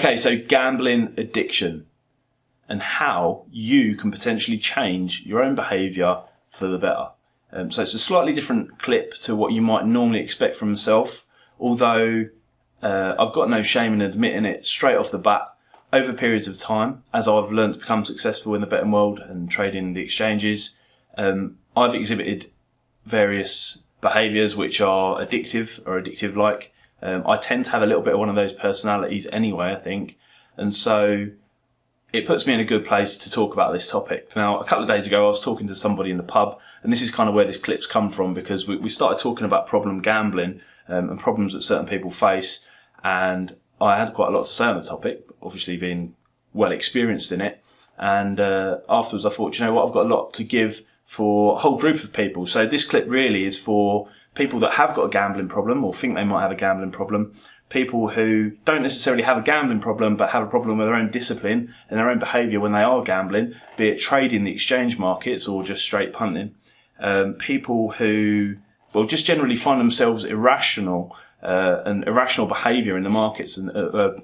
Okay, so gambling addiction and how you can potentially change your own behaviour for the better. So it's a slightly different clip to what you might normally expect from myself, although I've got no shame in admitting it straight off the bat. Over periods of time, as I've learned to become successful in the betting world and trading the exchanges, I've exhibited various behaviours which are addictive or addictive-like. I tend to have a little bit of one of those personalities anyway, I think, and so it puts me in a good place to talk about this topic. Now, a couple of days ago I was talking to somebody in the pub, and this is kind of where this clip's come from, because we started talking about problem gambling and problems that certain people face, and I had quite a lot to say on the topic, obviously being well experienced in it, and afterwards I thought, you know what, I've got a lot to give for a whole group of people. So this clip really is for people that have got a gambling problem or think they might have a gambling problem, people who don't necessarily have a gambling problem but have a problem with their own discipline and their own behaviour when they are gambling, be it trading the exchange markets or just straight punting, people who just generally find themselves irrational and irrational behaviour in the markets and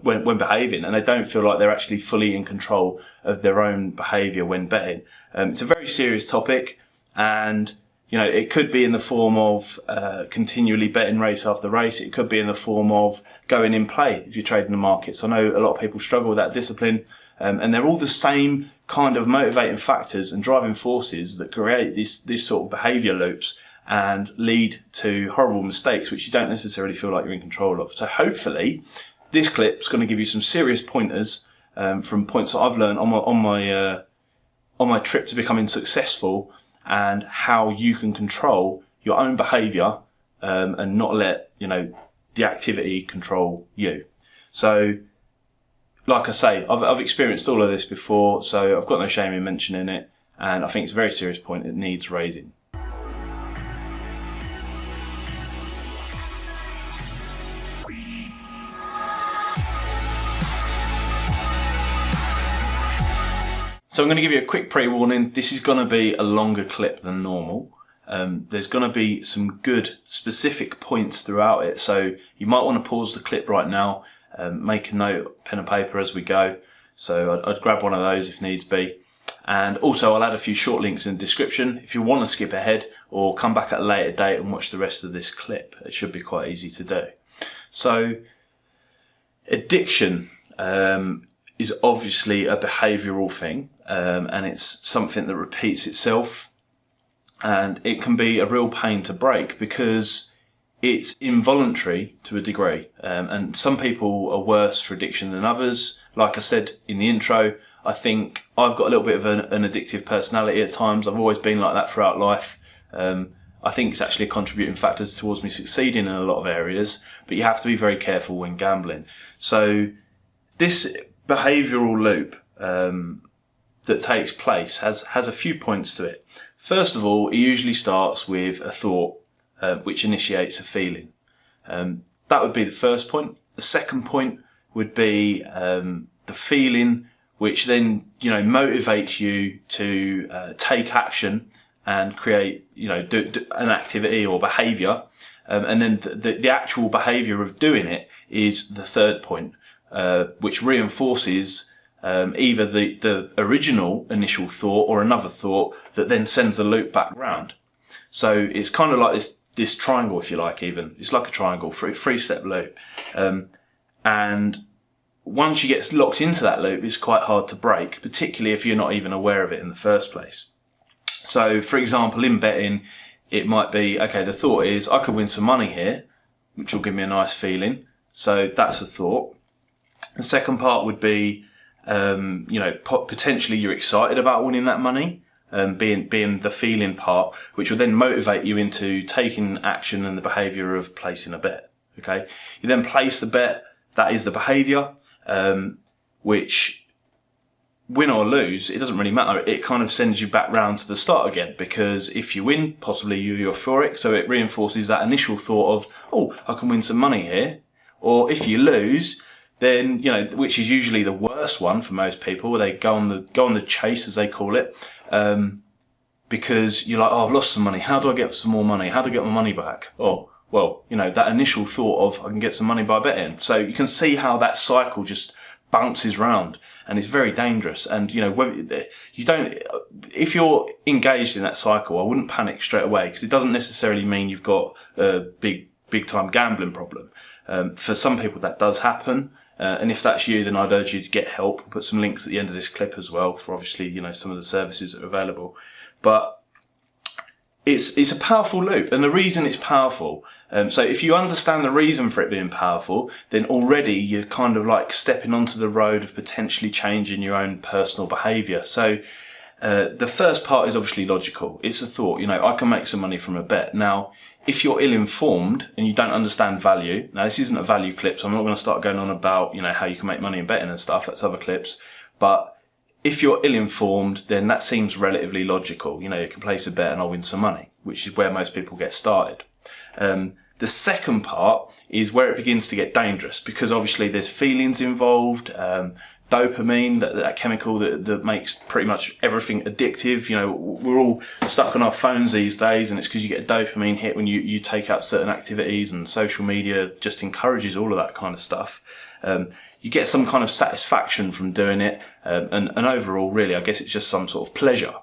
when behaving, and they don't feel like they're actually fully in control of their own behaviour when betting. It's a very serious topic, and it could be in the form of continually betting race after race. It could be in the form of going in play if you're trading the markets. I know a lot of people struggle with that discipline, and they're all the same kind of motivating factors and driving forces that create this sort of behaviour loops and lead to horrible mistakes which you don't necessarily feel like you're in control of. So hopefully this clip's going to give you some serious pointers from points that I've learned on my trip to becoming successful, and how you can control your own behaviour and not let the activity control you. So like I say, I've experienced all of this before, so I've got no shame in mentioning it, and I think it's a very serious point. It needs raising. So I'm going to give you a quick pre-warning. This is going to be a longer clip than normal. There's going to be some good specific points throughout it, so you might want to pause the clip right now, make a note, pen and paper as we go. So I'd grab one of those if needs be. And also I'll add a few short links in the description if you want to skip ahead or come back at a later date and watch the rest of this clip. It should be quite easy to do. So addiction is obviously a behavioural thing, and it's something that repeats itself, and it can be a real pain to break because it's involuntary to a degree, and some people are worse for addiction than others. Like I said in the intro, I think I've got a little bit of an addictive personality at times. I've always been like that throughout life. I think it's actually a contributing factor towards me succeeding in a lot of areas, but you have to be very careful when gambling. So this behavioural loop that takes place has a few points to it. First of all, it usually starts with a thought which initiates a feeling. That would be the first point. The second point would be the feeling, which then motivates you to take action and create do an activity or behaviour, and then the actual behaviour of doing it is the third point, which reinforces either the original initial thought or another thought that then sends the loop back round. So it's kind of like this triangle, if you like. Even it's like a triangle, three-step loop, and once you get locked into that loop, it's quite hard to break, particularly if you're not even aware of it in the first place. So for example, in betting, it might be, okay, the thought is I could win some money here, which will give me a nice feeling. So that's a thought. The second part would be, potentially you're excited about winning that money, being the feeling part, which will then motivate you into taking action and the behaviour of placing a bet. Okay, you then place the bet. That is the behaviour, which, win or lose, it doesn't really matter. It kind of sends you back round to the start again, because if you win, possibly you're euphoric, so it reinforces that initial thought of, oh, I can win some money here. Or if you lose, then, which is usually the worst one for most people, where they go on the chase, as they call it, because you're like, oh, I've lost some money. How do I get some more money? How do I get my money back? Oh, well, that initial thought of I can get some money by betting. So you can see how that cycle just bounces round, and it's very dangerous. And if you're engaged in that cycle, I wouldn't panic straight away, because it doesn't necessarily mean you've got a big time gambling problem. For some people that does happen, and if that's you, then I'd urge you to get help. I'll put some links at the end of this clip as well for, obviously, some of the services that are available. But it's a powerful loop, and the reason it's powerful, so if you understand the reason for it being powerful, then already you're kind of like stepping onto the road of potentially changing your own personal behaviour. So the first part is obviously logical. It's a thought, I can make some money from a bet. Now, if you're ill-informed and you don't understand value, now this isn't a value clip, so I'm not going to start going on about how you can make money in betting and stuff. That's other clips. But if you're ill-informed, then that seems relatively logical. You can place a bet and I'll win some money, which is where most people get started. The second part is where it begins to get dangerous, because obviously there's feelings involved, dopamine, that chemical that makes pretty much everything addictive. We're all stuck on our phones these days, and it's because you get a dopamine hit when you take out certain activities, and social media just encourages all of that kind of stuff. You get some kind of satisfaction from doing it, and overall, really, I guess it's just some sort of pleasure.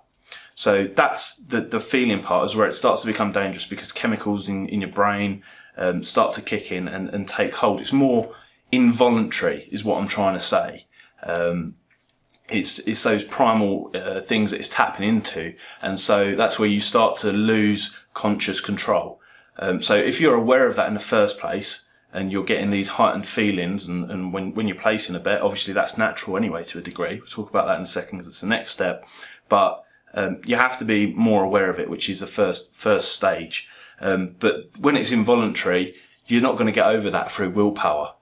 So that's the feeling part, is where it starts to become dangerous, because chemicals in your brain start to kick in and take hold. It's more involuntary, is what I'm trying to say. It's those primal things that it's tapping into, and so that's where you start to lose conscious control. So if you're aware of that in the first place, and you're getting these heightened feelings, and when you're placing a bet, obviously that's natural anyway to a degree. We'll talk about that in a second, because it's the next step. But you have to be more aware of it, which is the first stage. But when it's involuntary, you're not going to get over that through willpower.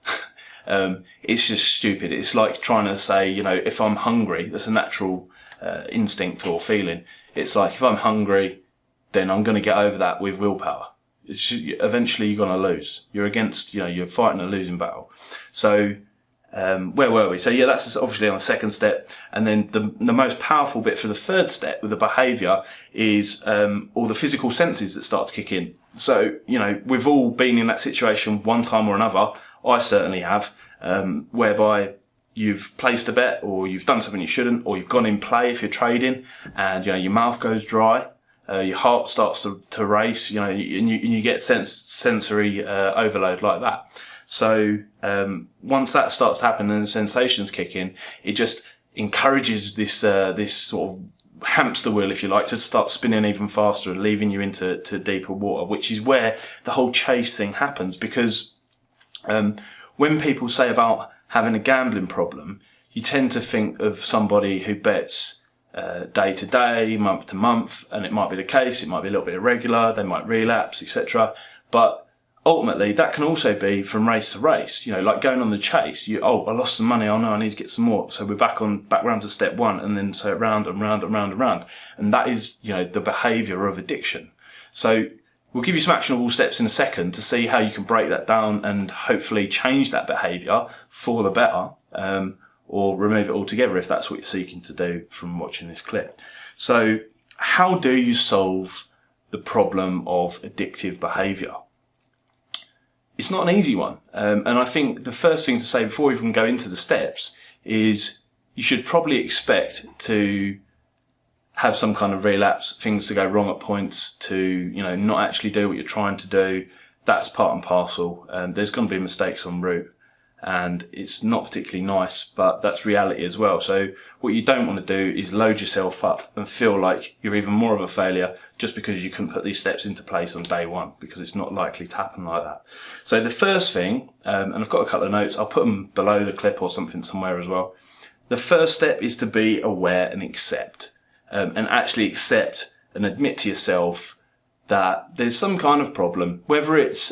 It's just stupid. It's like trying to say, if I'm hungry, that's a natural instinct or feeling. It's like, if I'm hungry, then I'm going to get over that with willpower. Eventually you're going to lose. You're you're fighting a losing battle. So where were we? So yeah, that's obviously on the second step. And then the most powerful bit for the third step with the behaviour is all the physical senses that start to kick in. So, we've all been in that situation one time or another. I certainly have, whereby you've placed a bet, or you've done something you shouldn't, or you've gone in play if you're trading, and your mouth goes dry. Your heart starts to race, and you get sensory overload like that. So once that starts to happen and the sensations kick in, it just encourages this sort of hamster wheel, if you like, to start spinning even faster and leaving you into deeper water, which is where the whole chase thing happens. Because when people say about having a gambling problem, you tend to think of somebody who bets day to day, month to month, and it might be the case, it might be a little bit irregular, they might relapse, etc. But ultimately, that can also be from race to race. Like going on the chase, I lost some money, oh no, I need to get some more. So we're back round to step one, and then so round and round and round and round. And that is, the behaviour of addiction. So we'll give you some actionable steps in a second to see how you can break that down and hopefully change that behaviour for the better. Or remove it altogether if that's what you're seeking to do from watching this clip. So how do you solve the problem of addictive behaviour? It's not an easy one. And I think the first thing to say before we even go into the steps is you should probably expect to have some kind of relapse, things to go wrong at points, to not actually do what you're trying to do. That's part and parcel. There's going to be mistakes en route. And it's not particularly nice, but that's reality as well. So what you don't want to do is load yourself up and feel like you're even more of a failure just because you couldn't put these steps into place on day one, because it's not likely to happen like that. So the first thing, and I've got a couple of notes, I'll put them below the clip or something somewhere as well. The first step is to be aware and accept, and actually accept and admit to yourself that there's some kind of problem, whether it's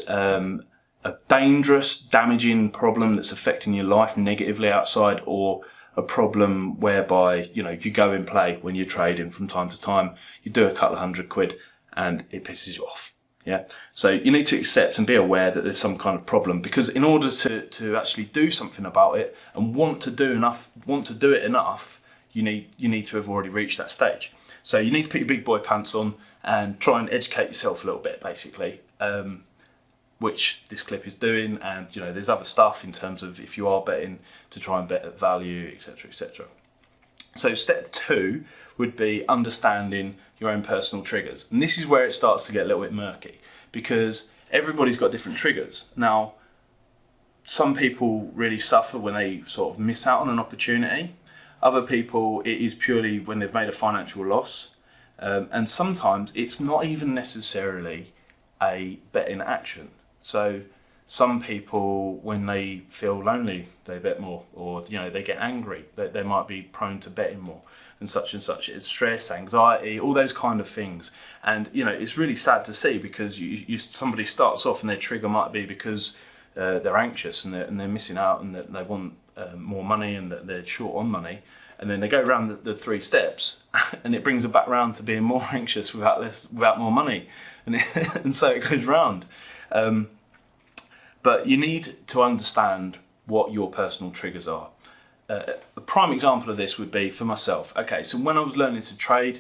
a dangerous, damaging problem that's affecting your life negatively outside, or a problem whereby, you go in play when you're trading from time to time, you do a couple of £100 and it pisses you off. Yeah. So you need to accept and be aware that there's some kind of problem, because in order to actually do something about it and want to do it enough, you need to have already reached that stage. So you need to put your big boy pants on and try and educate yourself a little bit, basically. which this clip is doing, and there's other stuff in terms of if you are betting to try and bet at value, etc., etc. So step 2 would be understanding your own personal triggers, and this is where it starts to get a little bit murky, because everybody's got different triggers. Now, some people really suffer when they sort of miss out on an opportunity. Other people, it is purely when they've made a financial loss, and sometimes it's not even necessarily a betting action. So some people, when they feel lonely, they bet more, or they get angry, they might be prone to betting more, and such. It's stress, anxiety, all those kind of things. And it's really sad to see, because somebody starts off and their trigger might be because they're anxious and they're missing out, and that they want more money, and that they're short on money, and then they go around the 3 steps and it brings them back round to being more anxious without more money, and so it goes round. But you need to understand what your personal triggers are. A prime example of this would be for myself. Okay, so when I was learning to trade,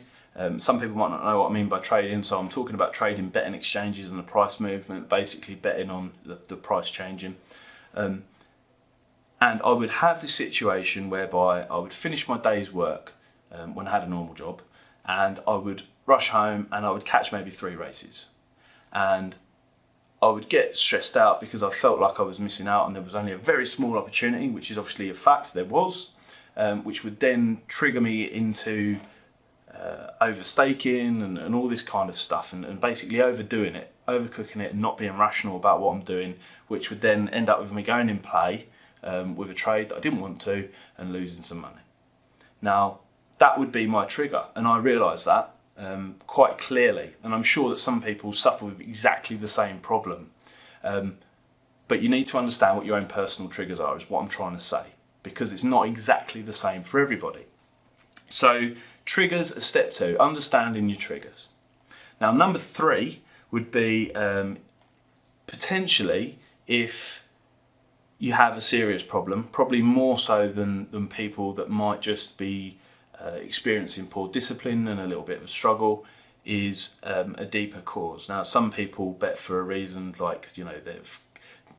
some people might not know what I mean by trading, so I'm talking about trading, betting exchanges and the price movement, basically betting on the price changing. And I would have this situation whereby I would finish my day's work when I had a normal job, and I would rush home and I would catch maybe 3 races. And I would get stressed out because I felt like I was missing out, and there was only a very small opportunity, which is obviously a fact, there was, which would then trigger me into overstaking and all this kind of stuff, and basically overdoing it, overcooking it, and not being rational about what I'm doing, which would then end up with me going in play with a trade that I didn't want to, and losing some money. Now, that would be my trigger, and I realised that quite clearly, and I'm sure that some people suffer with exactly the same problem. But you need to understand what your own personal triggers are, is what I'm trying to say, because it's not exactly the same for everybody. So triggers are step 2, understanding your triggers. Now, number 3 would be potentially if you have a serious problem, probably more so than people that might just be experiencing poor discipline and a little bit of a struggle, is a deeper cause. Now, some people bet for a reason, like they've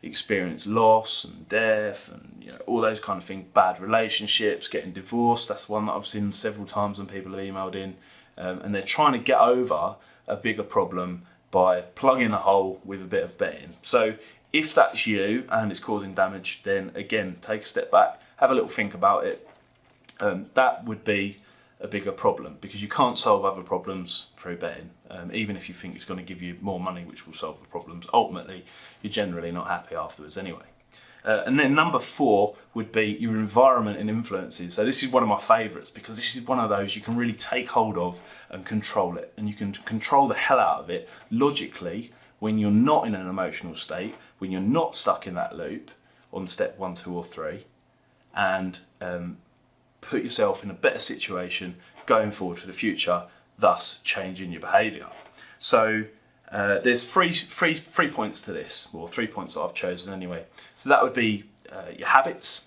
experienced loss and death and all those kind of things, bad relationships, getting divorced. That's one that I've seen several times when people have emailed in, and they're trying to get over a bigger problem by plugging a hole with a bit of betting. So if that's you and it's causing damage, then again, take a step back, have a little think about it. That would be a bigger problem, because you can't solve other problems through betting, even if you think it's going to give you more money, which will solve the problems. Ultimately, you're generally not happy afterwards anyway. And then number 4 would be your environment and influences. So this is one of my favourites, because this is one of those you can really take hold of and control it, and you can control the hell out of it logically when you're not in an emotional state, when you're not stuck in that loop on step 1, 2 or 3, and put yourself in a better situation going forward for the future, thus changing your behaviour. So there's three points to this, or 3 points that I've chosen anyway. So that would be your habits,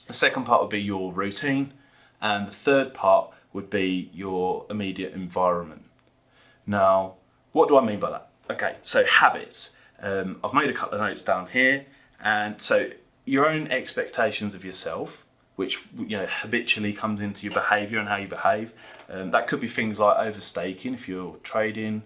the second part would be your routine, and the third part would be your immediate environment. Now, what do I mean by that? Okay, so habits. I've made a couple of notes down here, and so your own expectations of yourself, which habitually comes into your behaviour and how you behave. That could be things like overstaking if you're trading.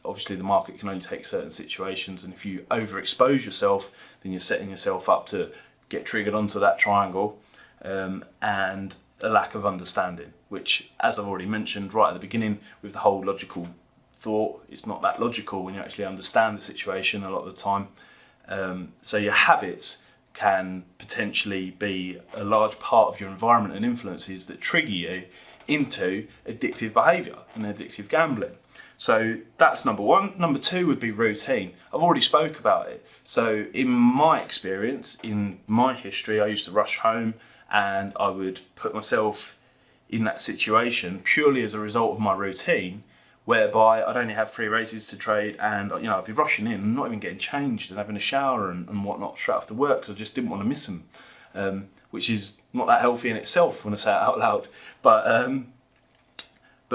Obviously the market can only take certain situations, and if you overexpose yourself, then you're setting yourself up to get triggered onto that triangle. And a lack of understanding, which, as I've already mentioned right at the beginning with the whole logical thought, it's not that logical when you actually understand the situation a lot of the time. So your habits can potentially be a large part of your environment and influences that trigger you into addictive behaviour and addictive gambling. So that's number 1. Number 2 would be routine. I've already spoke about it. So in my experience, in my history, I used to rush home and I would put myself in that situation purely as a result of my routine, whereby I'd only have 3 races to trade, and I'd be rushing in and not even getting changed and having a shower and whatnot straight after work, because I just didn't want to miss them, which is not that healthy in itself when I say it out loud. But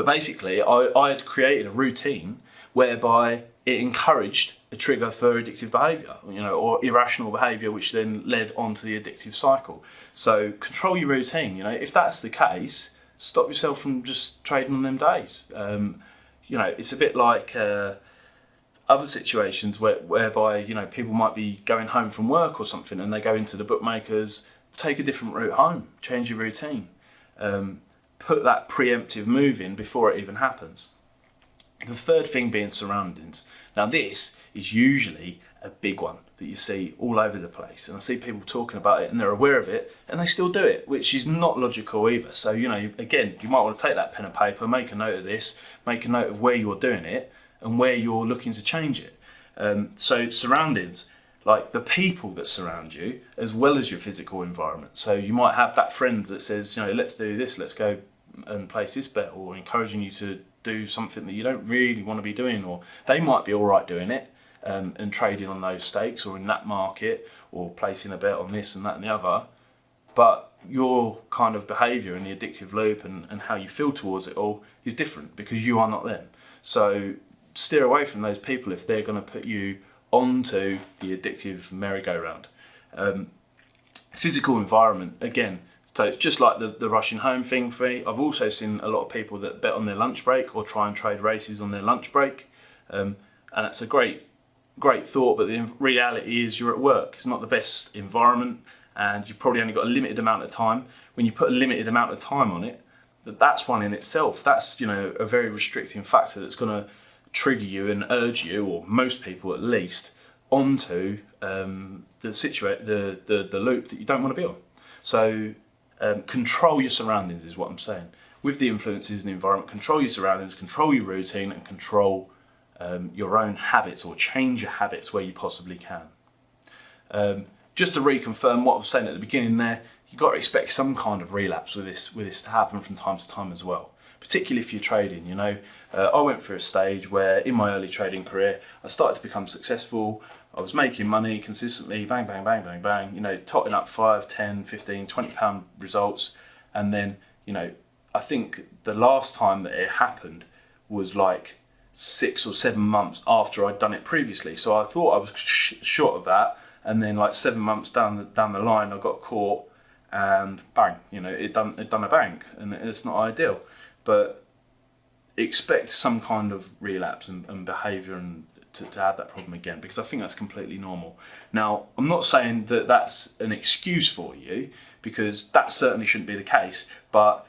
basically I had created a routine whereby it encouraged a trigger for addictive behaviour, or irrational behaviour, which then led on to the addictive cycle. So control your routine. If that's the case, stop yourself from just trading on them days. It's a bit like other situations whereby people might be going home from work or something, and they go into the bookmakers, take a different route home, change your routine, put that preemptive move in before it even happens. The third thing being surroundings. Now this is usually a big one that you see all over the place, and I see people talking about it and they're aware of it and they still do it, which is not logical either. So again, you might want to take that pen and paper, make a note of this, make a note of where you're doing it and where you're looking to change it. So surroundings, like the people that surround you as well as your physical environment. So you might have that friend that says, let's do this, let's go and place this bet, or encouraging you to do something that you don't really want to be doing, or they might be all right doing it and trading on those stakes or in that market or placing a bet on this and that and the other, but your kind of behaviour and the addictive loop and how you feel towards it all is different because you are not them. So steer away from those people if they're going to put you onto the addictive merry-go-round. Physical environment, again, so it's just like the rushing home thing for me. I've also seen a lot of people that bet on their lunch break or try and trade races on their lunch break. And it's a great thought, but the reality is you're at work. It's not the best environment and you've probably only got a limited amount of time. When you put a limited amount of time on it, that's one in itself. That's a very restricting factor that's going to trigger you and urge you, or most people at least, onto the loop that you don't want to be on. So control your surroundings is what I'm saying. With the influences in the environment, control your surroundings, control your routine, and control your own habits, or change your habits where you possibly can. Just to reconfirm what I was saying at the beginning there, you've got to expect some kind of relapse with this to happen from time to time as well. Particularly if you're trading, I went through a stage where in my early trading career, I started to become successful. I was making money consistently, bang, bang, bang, bang, bang, totting up 5, 10, 15, 20 pound results. And then, I think the last time that it happened was like 6 or 7 months after I'd done it previously. So I thought I was short of that. And then like 7 months down the line, I got caught and bang, it done a bang, and it's not ideal. But expect some kind of relapse and behaviour and to have that problem again, because I think that's completely normal. Now, I'm not saying that that's an excuse for you, because that certainly shouldn't be the case, but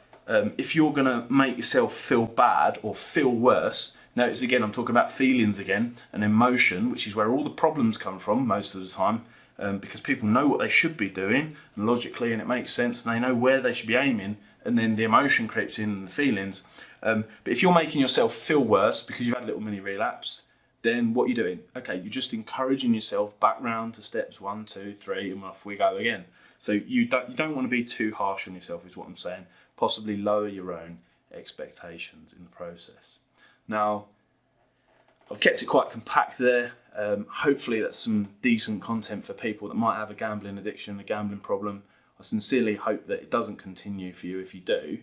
if you're going to make yourself feel bad or feel worse, notice again, I'm talking about feelings again, and emotion, which is where all the problems come from most of the time, because people know what they should be doing and logically, and it makes sense, and they know where they should be aiming, and then the emotion creeps in and the feelings. But if you're making yourself feel worse because you've had a little mini relapse, then what are you doing? Okay, you're just encouraging yourself back round to steps 1, 2, 3, and off we go again. So you don't want to be too harsh on yourself, is what I'm saying. Possibly lower your own expectations in the process. Now, I've kept it quite compact there. Hopefully that's some decent content for people that might have a gambling addiction, a gambling problem. I sincerely hope that it doesn't continue for you if you do,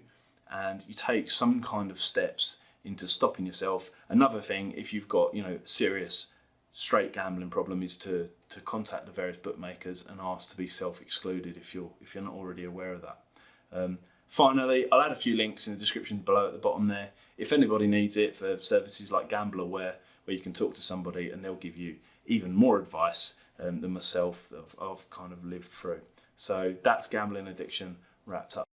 and you take some kind of steps into stopping yourself. Another thing, if you've got a serious straight gambling problem, is to contact the various bookmakers and ask to be self-excluded if you're not already aware of that. Finally, I'll add a few links in the description below at the bottom there. If anybody needs it for services like Gambler, where you can talk to somebody and they'll give you even more advice than myself that I've kind of lived through. So that's gambling addiction wrapped up.